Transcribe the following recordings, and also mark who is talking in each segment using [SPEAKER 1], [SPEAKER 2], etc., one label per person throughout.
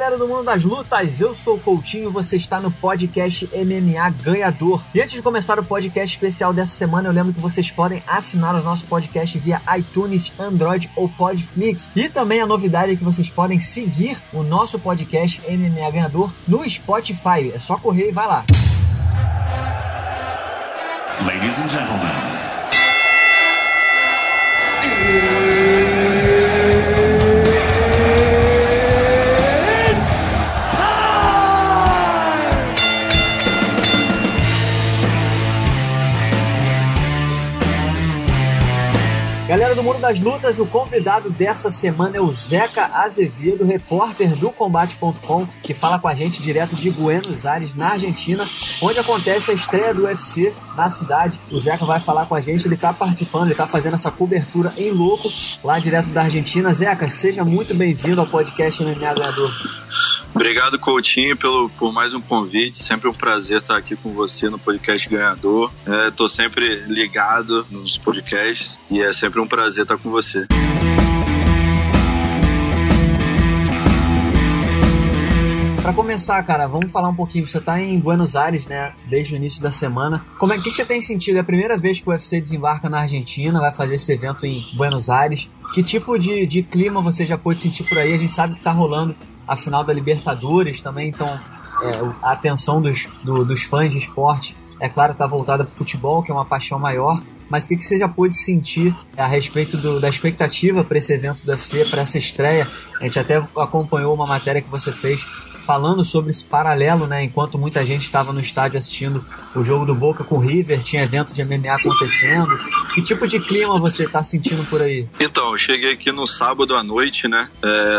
[SPEAKER 1] galera do mundo das lutas, eu sou o Coutinho, você está no podcast MMA Ganhador. E antes de começar o podcast especial dessa semana, eu lembro que vocês podem assinar o nosso podcast via iTunes, Android ou Podflix. E também a novidade é que vocês podem seguir o nosso podcast MMA Ganhador no Spotify. É só correr e vai lá.
[SPEAKER 2] Ladies and gentlemen.
[SPEAKER 1] Galera do mundo das lutas, o convidado dessa semana é o Zeca Azevedo, repórter do Combate.com, que fala com a gente direto de Buenos Aires, na Argentina, onde acontece a estreia do UFC na cidade. O Zeca vai falar com a gente, ele está participando, ele está fazendo essa cobertura em loco lá direto da Argentina. Zeca, seja muito bem-vindo ao podcast MMA Ganhador.
[SPEAKER 3] Obrigado, Coutinho, por mais um convite. Sempre um prazer estar aqui com você no podcast Ganhador. Estou sempre ligado nos podcasts e é sempre um prazer estar com você.
[SPEAKER 1] Para começar, cara, vamos falar um pouquinho. Você tá em Buenos Aires, né, desde o início da semana. O que você tem sentido? É a primeira vez que o UFC desembarca na Argentina, vai fazer esse evento em Buenos Aires. Que tipo de clima você já pôde sentir por aí? A gente sabe que tá rolando a final da Libertadores também, então a atenção dos fãs de esporte, é claro, está voltada para o futebol, que é uma paixão maior, mas o que você já pôde sentir a respeito da expectativa para esse evento do UFC, para essa estreia? A gente até acompanhou uma matéria que você fez falando sobre esse paralelo, né? Enquanto muita gente estava no estádio assistindo o jogo do Boca com o River, tinha evento de MMA acontecendo. Que tipo de clima você está sentindo por aí?
[SPEAKER 3] Então, eu cheguei aqui no sábado à noite, né?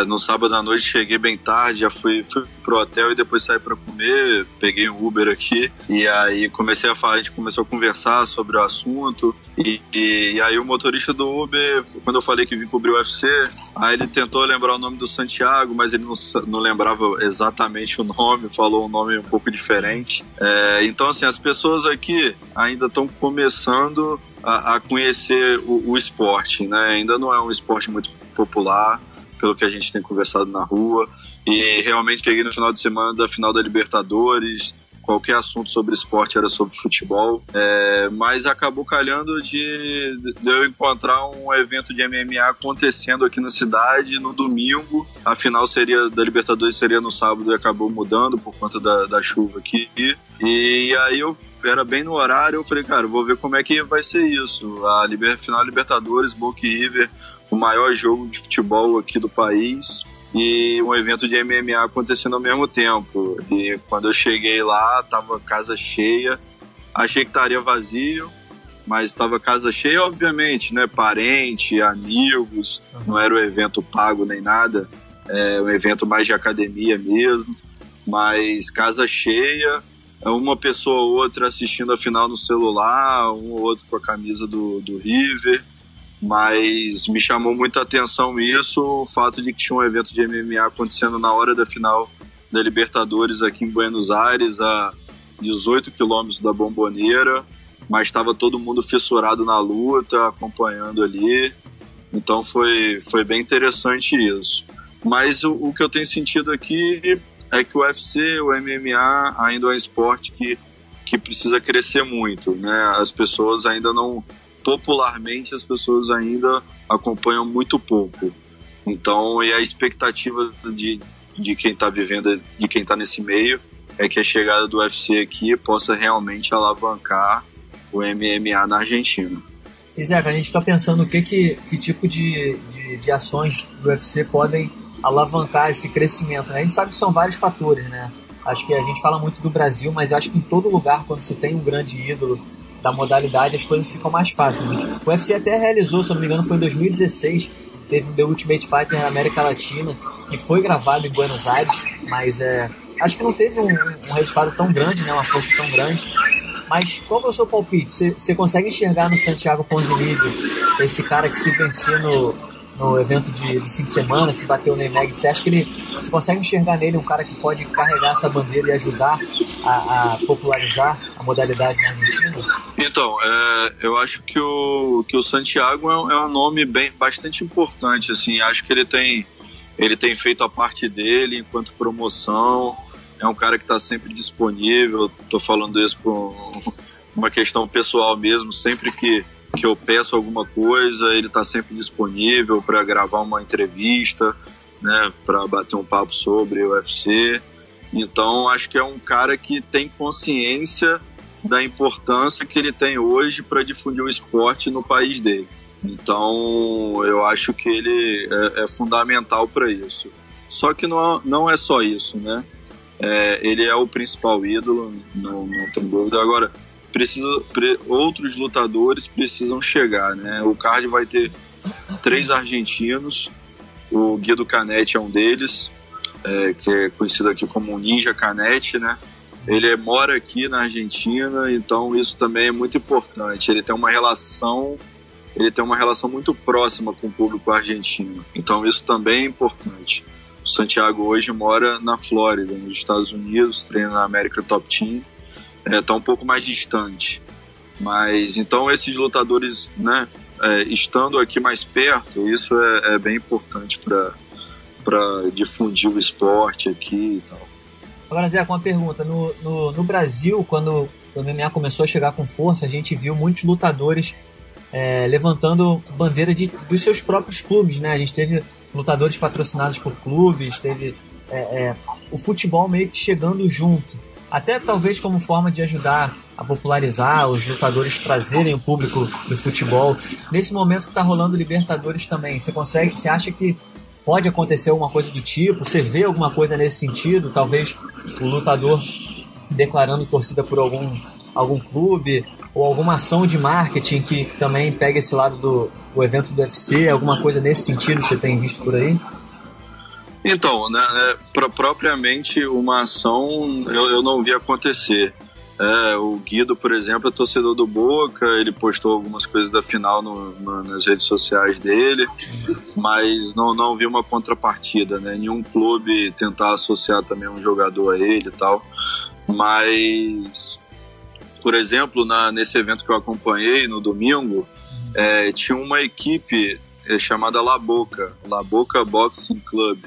[SPEAKER 3] No sábado à noite cheguei bem tarde, já fui pro hotel e depois saí para comer, peguei um Uber aqui e aí comecei a falar, a gente começou a conversar sobre o assunto e aí o motorista do Uber, quando eu falei que vim cobrir o UFC, aí ele tentou lembrar o nome do Santiago, mas ele não lembrava exatamente o nome, falou um nome um pouco diferente. Então, assim, as pessoas aqui ainda estão começando a conhecer o esporte, né? Ainda não é um esporte muito popular, pelo que a gente tem conversado na rua, e realmente cheguei no final de semana da final da Libertadores, qualquer assunto sobre esporte era sobre futebol, mas acabou calhando de eu encontrar um evento de MMA acontecendo aqui na cidade no domingo. A final da Libertadores seria no sábado e acabou mudando por conta da chuva aqui. E aí eu era bem no horário, eu falei, cara, vou ver como é que vai ser isso. A final da Libertadores, Boca e River, o maior jogo de futebol aqui do país, e um evento de MMA acontecendo ao mesmo tempo. E quando eu cheguei lá, tava casa cheia, achei que estaria vazio, mas estava casa cheia, obviamente, né? Parente, amigos, não era um evento pago nem nada, é um evento mais de academia mesmo, mas casa cheia, uma pessoa ou outra assistindo a final no celular, um ou outro com a camisa do River. Mas me chamou muita atenção isso, o fato de que tinha um evento de MMA acontecendo na hora da final da Libertadores aqui em Buenos Aires, a 18 quilômetros da Bombonera, mas estava todo mundo fissurado na luta, acompanhando ali, então foi bem interessante isso. Mas o que eu tenho sentido aqui é que o UFC, o MMA ainda é um esporte que precisa crescer muito, né? As pessoas ainda não... Popularmente, as pessoas ainda acompanham muito pouco. Então, e a expectativa de quem está vivendo, de quem está nesse meio, é que a chegada do UFC aqui possa realmente alavancar o MMA na Argentina.
[SPEAKER 1] E Zeca, a gente fica pensando que tipo de ações do UFC podem alavancar esse crescimento, né? A gente sabe que são vários fatores, né? Acho que a gente fala muito do Brasil, mas acho que em todo lugar, quando se tem um grande ídolo da modalidade, as coisas ficam mais fáceis. O UFC até realizou, se não me engano, foi em 2016, teve o The Ultimate Fighter na América Latina, que foi gravado em Buenos Aires, mas acho que não teve um resultado tão grande, né, uma força tão grande. Mas qual que é o seu palpite? Você consegue enxergar no Santiago Ponzinibbio esse cara que se vencer no evento do fim de semana, se bater o Neymar, você acha que você consegue enxergar nele um cara que pode carregar essa bandeira e ajudar a popularizar a modalidade na Argentina?
[SPEAKER 3] Então, eu acho que o Santiago é um nome bastante importante, assim, acho que ele tem ele tem feito a parte dele enquanto promoção, é um cara que está sempre disponível. Estou falando isso por uma questão pessoal mesmo, sempre que eu peço alguma coisa, ele está sempre disponível para gravar uma entrevista, né, para bater um papo sobre o UFC. Então acho que é um cara que tem consciência da importância que ele tem hoje para difundir o esporte no país dele. Então eu acho que ele é fundamental para isso. Só que não é só isso, né? Ele é o principal ídolo, não tem dúvida. Agora, outros lutadores precisam chegar, né? O card vai ter 3 argentinos, o Guido Canetti é um deles, que é conhecido aqui como Ninja Canetti, né? Ele mora aqui na Argentina, então isso também é muito importante. Ele tem uma relação muito próxima com o público argentino, então isso também é importante. O Santiago hoje mora na Flórida, nos Estados Unidos, treina na American Top Team, está um pouco mais distante. Mas então esses lutadores, né, estando aqui mais perto, isso é bem importante para difundir o esporte aqui e tal.
[SPEAKER 1] Agora, Zé, com uma pergunta. No Brasil, quando o MMA começou a chegar com força, a gente viu muitos lutadores levantando bandeira dos seus próprios clubes, né? A gente teve lutadores patrocinados por clubes, teve o futebol meio que chegando junto. Até talvez como forma de ajudar a popularizar os lutadores, trazerem o público do futebol. Nesse momento que está rolando Libertadores também, você acha que pode acontecer alguma coisa do tipo? Você vê alguma coisa nesse sentido? Talvez o lutador declarando torcida por algum clube, ou alguma ação de marketing que também pega esse lado do evento do UFC, alguma coisa nesse sentido que você tem visto por aí?
[SPEAKER 3] Então, né, propriamente uma ação eu não vi acontecer. O Guido, por exemplo, é torcedor do Boca, ele postou algumas coisas da final nas redes sociais dele, mas não vi uma contrapartida, né? Nenhum clube tentar associar também um jogador a ele e tal. Mas, por exemplo, nesse evento que eu acompanhei no domingo, tinha uma equipe chamada La Boca Boxing Club,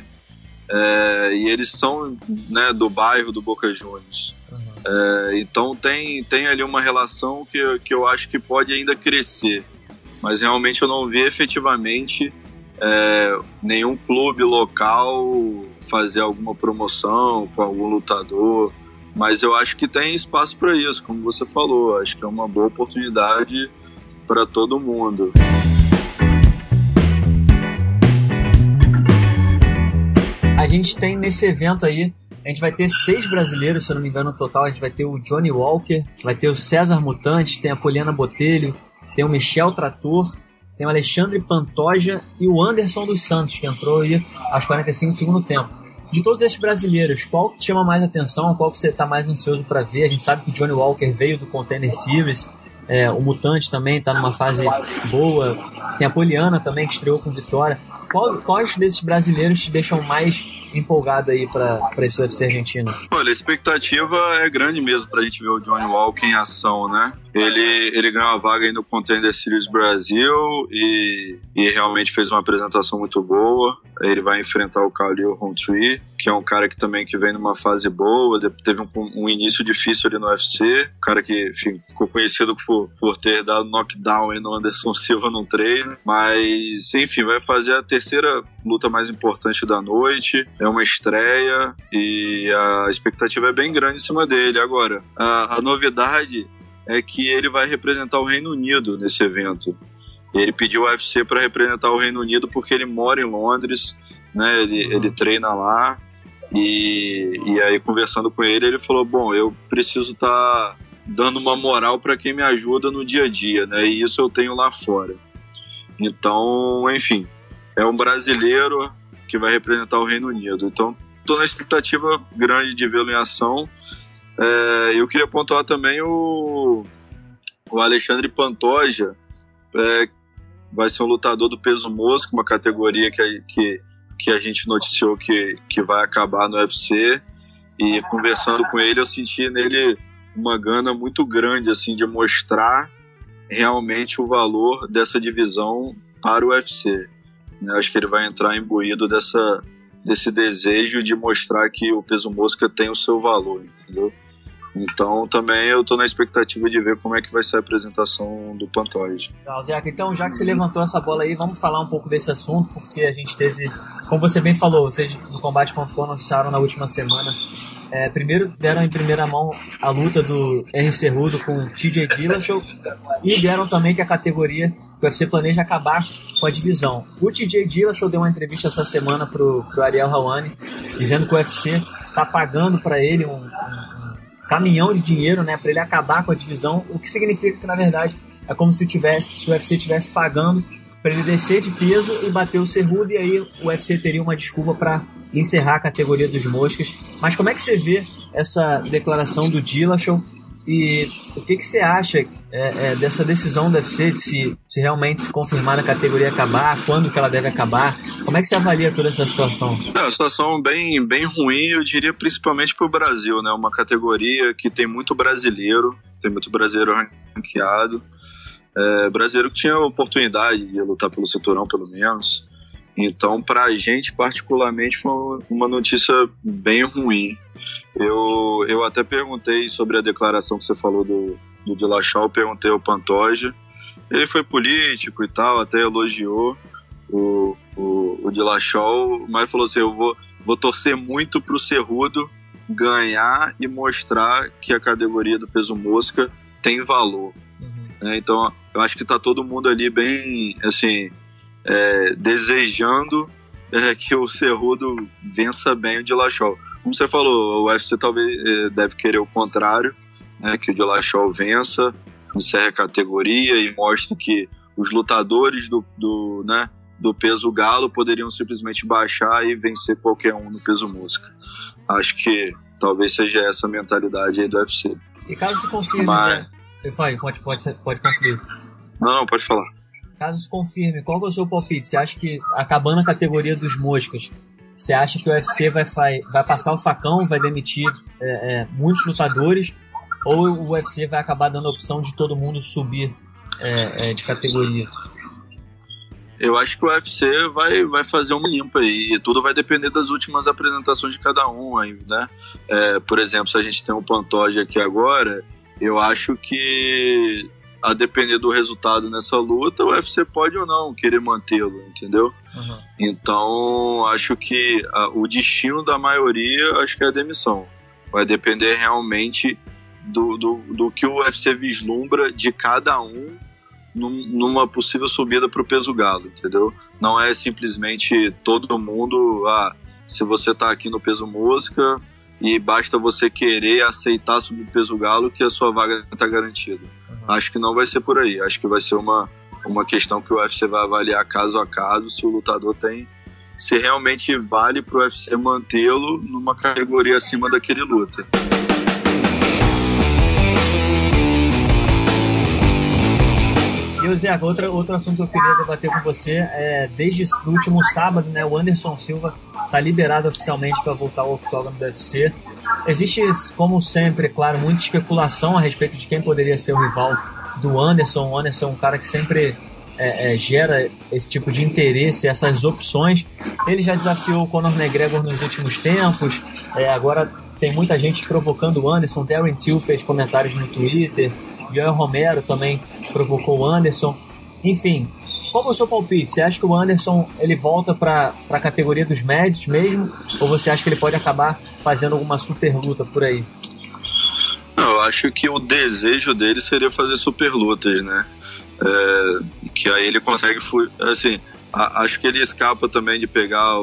[SPEAKER 3] e eles são, né, do bairro do Boca Juniors. Então tem ali uma relação que eu acho que pode ainda crescer, mas realmente eu não vi efetivamente nenhum clube local fazer alguma promoção com algum lutador, mas eu acho que tem espaço para isso, como você falou. Acho que é uma boa oportunidade para todo mundo.
[SPEAKER 1] A gente tem nesse evento aí, a gente vai ter 6 brasileiros, se eu não me engano, no total. A gente vai ter o Johnny Walker, vai ter o César Mutante, tem a Poliana Botelho, tem o Michel Trator, tem o Alexandre Pantoja e o Anderson dos Santos, que entrou aí aos 45 do segundo tempo. De todos esses brasileiros, qual que te chama mais atenção? Qual que você está mais ansioso para ver? A gente sabe que o Johnny Walker veio do Contender Series, o Mutante também está numa fase boa, tem a Poliana também, que estreou com vitória. Quais desses brasileiros te deixam mais empolgado aí para esse UFC argentino?
[SPEAKER 3] Olha, a expectativa é grande mesmo pra gente ver o Johnny Walker em ação, né? Ele ganhou a vaga aí no Contender Series Brasil e realmente fez uma apresentação muito boa. Ele vai enfrentar o Khalil Rountree, que é um cara que também vem numa fase boa, teve um início difícil ali no UFC, um cara que, enfim, ficou conhecido por ter dado knockdown aí no Anderson Silva num treino, mas enfim, vai fazer a terceira luta mais importante da noite, é uma estreia e a expectativa é bem grande em cima dele. Agora, a novidade é que ele vai representar o Reino Unido nesse evento. Ele pediu ao UFC para representar o Reino Unido porque ele mora em Londres, né? Ele treina lá e aí, conversando com ele, ele falou: bom, eu preciso estar dando uma moral para quem me ajuda no dia a dia, né? E isso eu tenho lá fora. Então, enfim, é um brasileiro que vai representar o Reino Unido. Então, estou na expectativa grande de vê-lo em ação. Eu queria pontuar também o Alexandre Pantoja, vai ser um lutador do peso mosca, uma categoria que a gente noticiou que vai acabar no UFC, e conversando com ele eu senti nele uma gana muito grande assim, de mostrar realmente o valor dessa divisão para o UFC. Eu acho que ele vai entrar imbuído desse desejo de mostrar que o peso mosca tem o seu valor, entendeu? Então também eu tô na expectativa de ver como é que vai ser a apresentação do Pantoja.
[SPEAKER 1] Legal, Zeca. Então, já que você levantou essa bola aí, vamos falar um pouco desse assunto, porque a gente teve, como você bem falou, vocês no Combate.com anunciaram na última semana, primeiro deram em primeira mão a luta do RC Rudo com o TJ Dillashaw e deram também que a categoria que o UFC planeja acabar com a divisão. O TJ Dillashaw deu uma entrevista essa semana pro Ariel Helwani, dizendo que o UFC tá pagando para ele um caminhão de dinheiro, né, para ele acabar com a divisão, o que significa que, na verdade, é como se o UFC estivesse pagando para ele descer de peso e bater o Cerrudo, e aí o UFC teria uma desculpa para encerrar a categoria dos moscas. Mas como é que você vê essa declaração do Dillashaw e o que você acha dessa decisão do UFC se realmente se confirmar na categoria acabar, quando que ela deve acabar? Como é que você avalia toda essa situação?
[SPEAKER 3] É uma situação bem, bem ruim, eu diria, principalmente para o Brasil, né? Uma categoria que tem muito brasileiro ranqueado, brasileiro que tinha oportunidade de lutar pelo cinturão, pelo menos. Então, para a gente, particularmente, foi uma notícia bem ruim. Eu até perguntei sobre a declaração que você falou do Dillashaw, perguntei ao Pantoja. Ele foi político e tal, até elogiou o Dillashaw, mas falou assim, eu vou torcer muito pro Cerrudo ganhar e mostrar que a categoria do peso mosca tem valor. Então, eu acho que tá todo mundo ali bem, assim, desejando que o Cerrudo vença bem o Dillashaw. Como você falou, o UFC talvez deve querer o contrário, né, que o Dillashaw vença, encerre a categoria e mostre que os lutadores do peso galo poderiam simplesmente baixar e vencer qualquer um no peso mosca. Acho que talvez seja essa a mentalidade aí do UFC.
[SPEAKER 1] E caso se confirme, pode concluir.
[SPEAKER 3] Não, pode falar.
[SPEAKER 1] Caso se confirme, qual é o seu palpite? Você acha que, acabando a categoria dos moscas, você acha que o UFC vai passar o facão, vai demitir muitos lutadores, ou o UFC vai acabar dando a opção de todo mundo subir de categoria?
[SPEAKER 3] Eu acho que o UFC vai fazer uma limpa aí, e tudo vai depender das últimas apresentações de cada um aí, né? Por exemplo, se a gente tem um Pantoja aqui agora, eu acho que, a depender do resultado nessa luta, o UFC pode ou não querer mantê-lo, entendeu? Uhum. Então, acho que o destino da maioria, acho que é a demissão. Vai depender realmente do que o UFC vislumbra de cada um numa possível subida para o peso galo, entendeu? Não é simplesmente todo mundo, se você tá aqui no peso mosca e basta você querer aceitar subir o peso galo que a sua vaga está garantida. Uhum. Acho que não vai ser por aí. Acho que vai ser uma questão que o UFC vai avaliar caso a caso se o lutador se realmente vale para o UFC mantê-lo numa categoria acima daquele luta.
[SPEAKER 1] E, Zé, outro assunto que eu queria debater com você desde o último sábado, né, o Anderson Silva está liberado oficialmente para voltar ao octógono do UFC. Existe, como sempre, é claro, muita especulação a respeito de quem poderia ser o rival do Anderson. O Anderson é um cara que sempre gera esse tipo de interesse, essas opções. Ele já desafiou o Conor McGregor nos últimos tempos, agora tem muita gente provocando o Anderson. Darren Till fez comentários no Twitter, Ian Romero também provocou o Anderson. Enfim, qual é o seu palpite? Você acha que o Anderson ele volta para a categoria dos médios mesmo? Ou você acha que ele pode acabar fazendo alguma super luta por aí?
[SPEAKER 3] Não, eu acho que o desejo dele seria fazer super lutas, né? Que aí ele consegue... Assim, acho que ele escapa também de pegar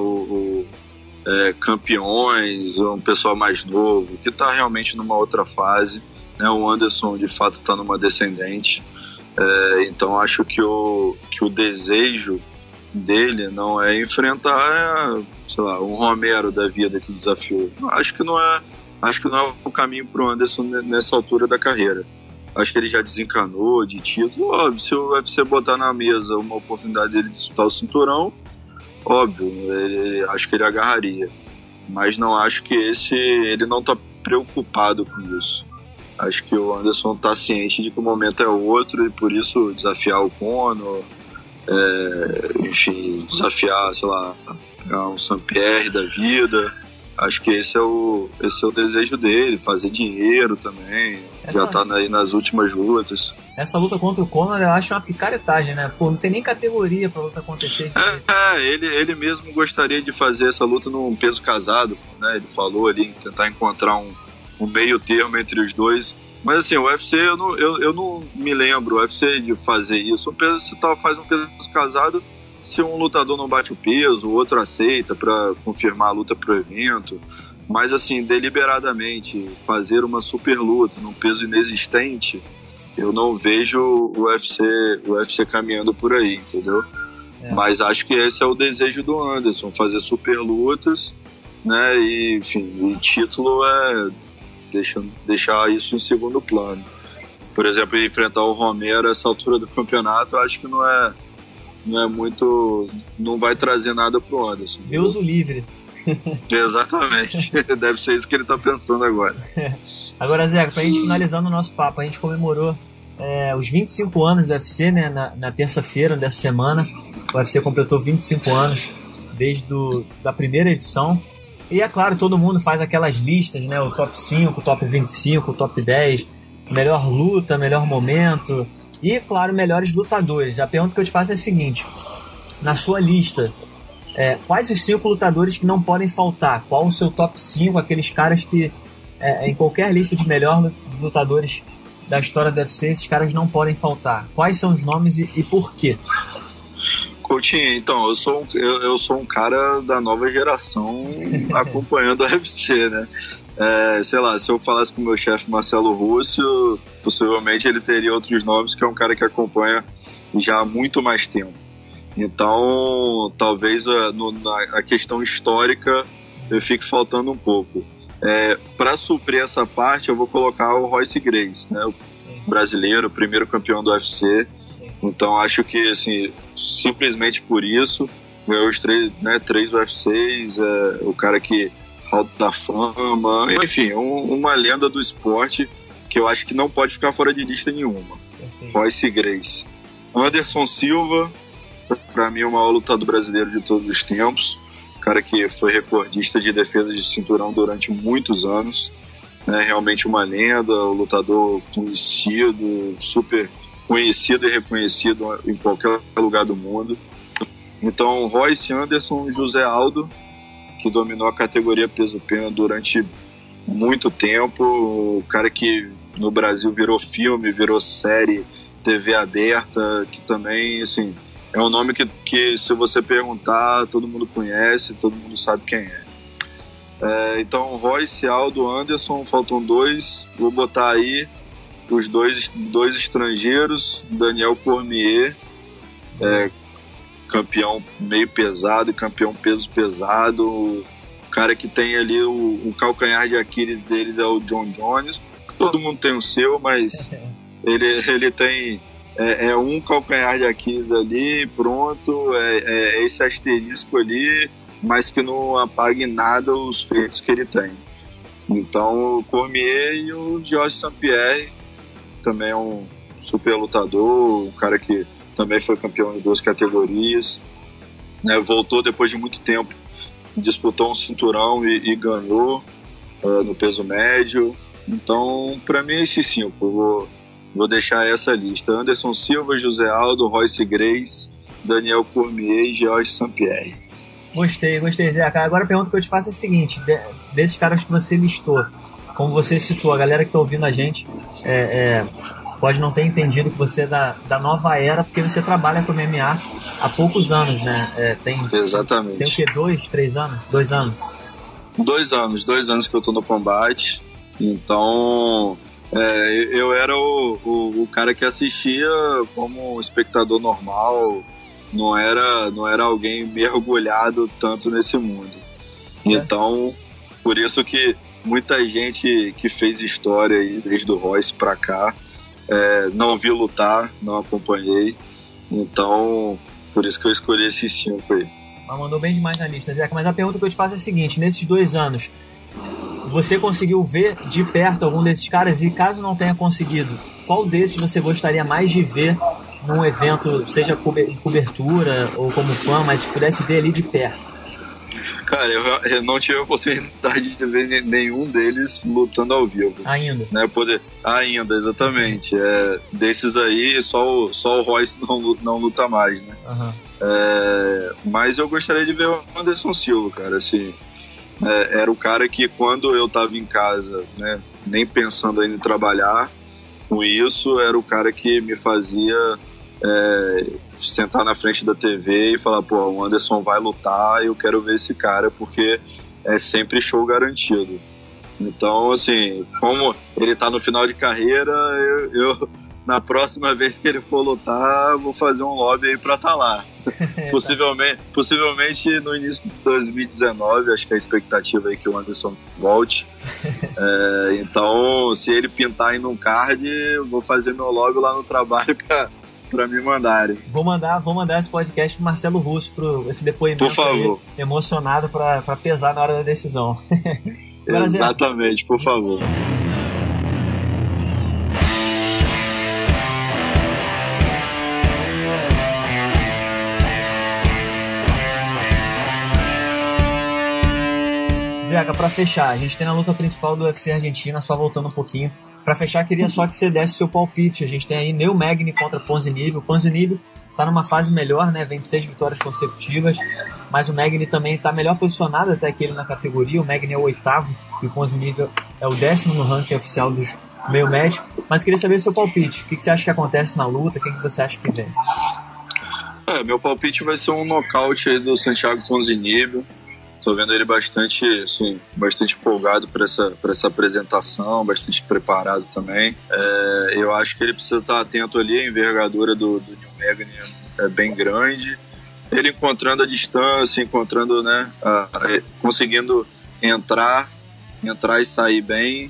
[SPEAKER 3] campeões, um pessoal mais novo, que está realmente numa outra fase. O Anderson de fato está numa descendente, então acho que o desejo dele não é enfrentar, sei lá, um Romero da vida que desafiou. Acho que não é o caminho para o Anderson nessa altura da carreira. Acho que ele já desencanou de título. Óbvio, se o UFC botar na mesa uma oportunidade dele disputar o cinturão, óbvio, acho que ele agarraria, mas não acho que ele não está preocupado com isso. Acho que o Anderson está ciente de que o momento é outro e por isso desafiar o Conor, enfim, desafiar, sei lá, um Saint-Pierre da vida. Acho que esse é o desejo dele, fazer dinheiro também, já tá aí nas últimas lutas.
[SPEAKER 1] Essa luta contra o Conor eu acho uma picaretagem, né? Pô, não tem nem categoria pra luta acontecer.
[SPEAKER 3] Ele mesmo gostaria de fazer essa luta num peso casado, né? Ele falou ali, tentar encontrar um meio termo entre os dois. Mas assim, o UFC, eu não me lembro, o UFC de fazer isso. Faz um peso casado, se um lutador não bate o peso, o outro aceita para confirmar a luta pro evento. Mas assim, deliberadamente fazer uma super luta num peso inexistente, eu não vejo o UFC caminhando por aí, entendeu? Mas acho que esse é o desejo do Anderson, fazer super lutas, né? E enfim, o título é deixar isso em segundo plano. Por exemplo, enfrentar o Romero a essa altura do campeonato, eu acho que não é muito, não vai trazer nada pro Anderson.
[SPEAKER 1] Deus o livre.
[SPEAKER 3] Exatamente. Deve ser isso que ele tá pensando agora.
[SPEAKER 1] Agora, Zé, pra gente finalizando o nosso papo, a gente comemorou os 25 anos do UFC, né, na terça-feira dessa semana. O UFC completou 25 anos desde da primeira edição. E é claro, todo mundo faz aquelas listas, né, o top 5, o top 25, o top 10, melhor luta, melhor momento e, claro, melhores lutadores. A pergunta que eu te faço é a seguinte: na sua lista, quais os 5 lutadores que não podem faltar? Qual o seu top 5, aqueles caras que em qualquer lista de melhores lutadores da história do UFC, esses caras não podem faltar? Quais são os nomes e por quê?
[SPEAKER 3] Coutinho, então, eu sou um cara da nova geração acompanhando a UFC, né? Sei lá, se eu falasse com o meu chefe Marcelo Russo, possivelmente ele teria outros nomes, que é um cara que acompanha já há muito mais tempo. Então, talvez a questão histórica eu fique faltando um pouco. Para suprir essa parte, eu vou colocar o Royce Gracie, né? O brasileiro, o primeiro campeão do UFC. Então, acho que, assim, simplesmente por isso, ganhou os 3 UFCs, o cara que Hall da Fama, enfim, uma lenda do esporte que eu acho que não pode ficar fora de lista nenhuma. Royce Gracie. Anderson Silva, para mim, o maior lutador brasileiro de todos os tempos, cara que foi recordista de defesa de cinturão durante muitos anos, né? Realmente uma lenda, um lutador conhecido, super conhecido e reconhecido em qualquer lugar do mundo. Então, Royce, Anderson, José Aldo, que dominou a categoria peso-pena durante muito tempo, o cara que no Brasil virou filme, virou série, TV aberta, que também, assim, é um nome que se você perguntar, todo mundo conhece, todo mundo sabe quem é. Então, Royce, Aldo, Anderson, faltam 2, vou botar aí os dois estrangeiros, Daniel Cormier, campeão meio pesado e campeão peso pesado. O cara que tem ali o calcanhar de Aquiles deles é o John Jones. Todo mundo tem o seu, mas ele tem um calcanhar de Aquiles ali, pronto, esse asterisco ali, mas que não apague nada os feitos que ele tem. Então, o Cormier e o Georges Saint-Pierre também é um super lutador, um cara que também foi campeão em 2 categorias, né? Voltou depois de muito tempo, disputou um cinturão e ganhou no peso médio. Então, para mim, esses 5, vou deixar essa lista: Anderson Silva, José Aldo, Royce Gracie, Daniel Cormier e Georges Saint-Pierre.
[SPEAKER 1] Gostei, Zé. Agora a pergunta que eu te faço é a seguinte: desses caras que você listou, como você citou, a galera que está ouvindo a gente pode não ter entendido que você é da nova era, porque você trabalha com MMA há poucos anos, né?
[SPEAKER 3] Exatamente.
[SPEAKER 1] Tem o quê? 2, 3 anos? 2 anos?
[SPEAKER 3] 2 anos que eu tô no combate. Então, eu era o cara que assistia como espectador normal, não era alguém mergulhado tanto nesse mundo. Então, por isso que muita gente que fez história aí, desde o Royce pra cá, não vi lutar, não acompanhei. Então, por isso que eu escolhi esses 5 aí.
[SPEAKER 1] Mandou bem demais na lista, Zeca. Mas a pergunta que eu te faço é a seguinte: nesses 2 anos, você conseguiu ver de perto algum desses caras? E caso não tenha conseguido, qual desses você gostaria mais de ver num evento, seja em cobertura ou como fã, mas pudesse ver ali de perto?
[SPEAKER 3] Cara, eu não tive a oportunidade de ver nenhum deles lutando ao vivo.
[SPEAKER 1] Ainda?
[SPEAKER 3] Né? Ainda, exatamente. Desses aí, só o Royce não luta mais, né?
[SPEAKER 1] Uhum.
[SPEAKER 3] Mas eu gostaria de ver o Anderson Silva, cara, assim. Era o cara que, quando eu tava em casa, né, nem pensando ainda em trabalhar com isso, era o cara que me fazia sentar na frente da TV e falar, pô, o Anderson vai lutar, eu quero ver esse cara, porque é sempre show garantido. Então, assim, como ele tá no final de carreira, eu na próxima vez que ele for lutar, vou fazer um lobby aí pra estar lá. Possivelmente no início de 2019, acho que a expectativa é que o Anderson volte. Então, se ele pintar aí num card, eu vou fazer meu lobby lá no trabalho pra me mandarem.
[SPEAKER 1] Vou mandar esse podcast pro Marcelo Russo, esse depoimento.
[SPEAKER 3] Por favor.
[SPEAKER 1] Aí, emocionado pra pesar na hora da decisão.
[SPEAKER 3] Exatamente, por favor.
[SPEAKER 1] Zeca, pra fechar, a gente tem a luta principal do UFC Argentina, só voltando um pouquinho. Pra fechar, queria só que você desse seu palpite. A gente tem aí Neil Magny contra Ponzinibbio. O Ponzinibbio tá numa fase melhor, né? Vem de 6 vitórias consecutivas, mas o Magny também tá melhor posicionado até que ele na categoria. O Magny é o 8º e o Ponzinibbio é o 10º no ranking oficial dos meio médio. Mas eu queria saber o seu palpite. O que você acha que acontece na luta? Quem que você acha que vence?
[SPEAKER 3] Meu palpite vai ser um nocaute aí do Santiago Ponzinibbio. Tô vendo ele bastante empolgado para essa apresentação, bastante preparado também. Eu acho que ele precisa estar atento ali, a envergadura do Neil Magny é bem grande. Ele encontrando a distância, né, conseguindo entrar e sair bem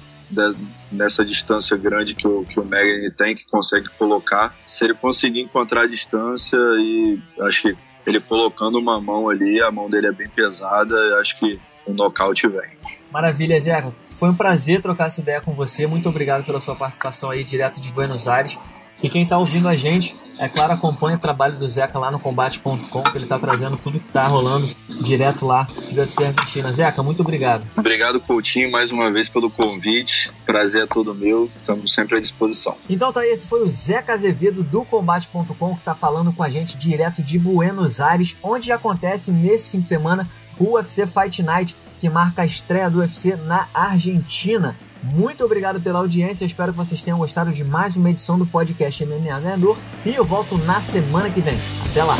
[SPEAKER 3] nessa distância grande que o Magny tem, que consegue colocar. Se ele conseguir encontrar a distância, e acho que ele colocando uma mão ali, a mão dele é bem pesada, eu acho que o nocaute vem.
[SPEAKER 1] Maravilha, Zeca. Foi um prazer trocar essa ideia com você. Muito obrigado pela sua participação aí, direto de Buenos Aires. E quem está ouvindo a gente, é claro, acompanha o trabalho do Zeca lá no combate.com, que ele está trazendo tudo que está rolando direto lá do UFC Argentina. Zeca, muito obrigado.
[SPEAKER 3] Obrigado, Coutinho, mais uma vez pelo convite. Prazer é todo meu, estamos sempre à disposição.
[SPEAKER 1] Então tá aí, esse foi o Zeca Azevedo do combate.com, que está falando com a gente direto de Buenos Aires, onde acontece nesse fim de semana o UFC Fight Night, que marca a estreia do UFC na Argentina. Muito obrigado pela audiência, eu espero que vocês tenham gostado de mais uma edição do podcast MMA Ganhador e eu volto na semana que vem. Até lá!